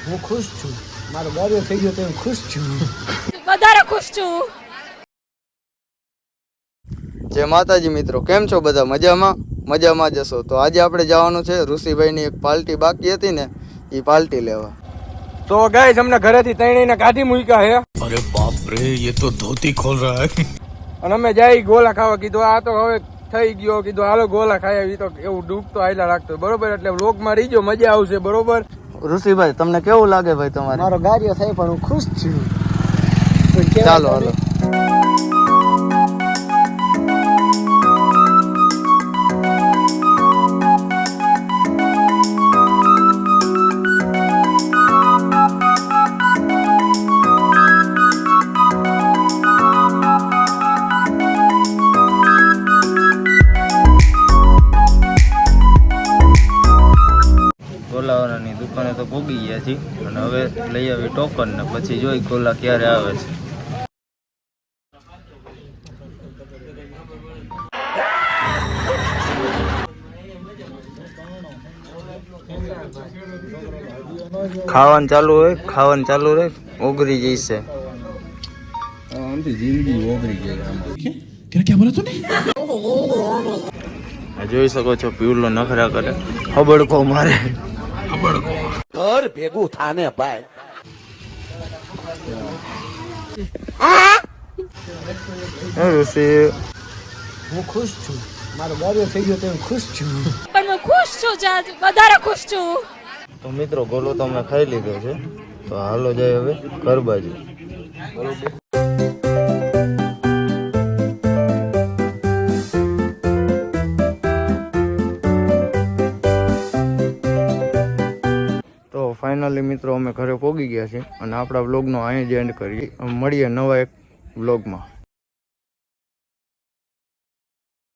હું ખુશ છું. મારો ગાડીઓ થઈ ગયો તો હું ખુશ છું. વધારે ખુશ છું. જય માતાજી મિત્રો, કેમ છો બધા? મજામાં જશો. તો આજે આપણે જવાનું છે ઋષિભાઈની એક પાર્ટી બાકી હતી ને, એ પાર્ટી લેવા. તો ગાઈસ અમને ઘરેથી તણીને કાઢી મૂક્યા હે. अरे बाप रे, ये तो धोती खोल रहा है. અને અમે જઈ ગોલા ખાવા કીધું. આ તો હવે થઈ ગયો, કીધું હાલો ગોલા ખાઈ આવી. તો એવું ડૂબતો આયલા લાગતો બરોબર, એટલે વ્લોગમાં રહીજો, મજા આવશે બરોબર. ઋષિભાઈ તમને કેવું લાગે ભાઈ તમારે? મારો ગાડીઓ થઈ પણ હું ખુશ છું. ચાલો હાલો. ગોલાવાળાની દુકાને તો પોગી ગયા છીએ અને હવે લઈ આવી ટોકન ને પછી જોઈ ગોલા ક્યારે આવે છે. ખાવાનું ચાલુ હોય ઓગરી જઈશે. જિંદગી ઓગરી જાય. જોઈ શકો છો પીવલો નખરા કરે, હબડકો મારે. ઘર ભેગું થાને ભાઈ. ઋષિ હું ખુશ છું. મારો ગાડીઓ થઈ ગયો તો હું ખુશ છું. પણ હું ખુશ છું, વધારે ખુશ છું. તો મિત્રો ગોલો તો અમે ખાઈ લીધો છે, તો હાલો જાય હવે ઘર બાજુ. તો ફાઇનલી મિત્રો અમે ઘરે પહોંચી ગયા છીએ અને આપણા વ્લોગનો અહીં જ એન્ડ કરીએ. મળીએ નવા એક વ્લોગમાં.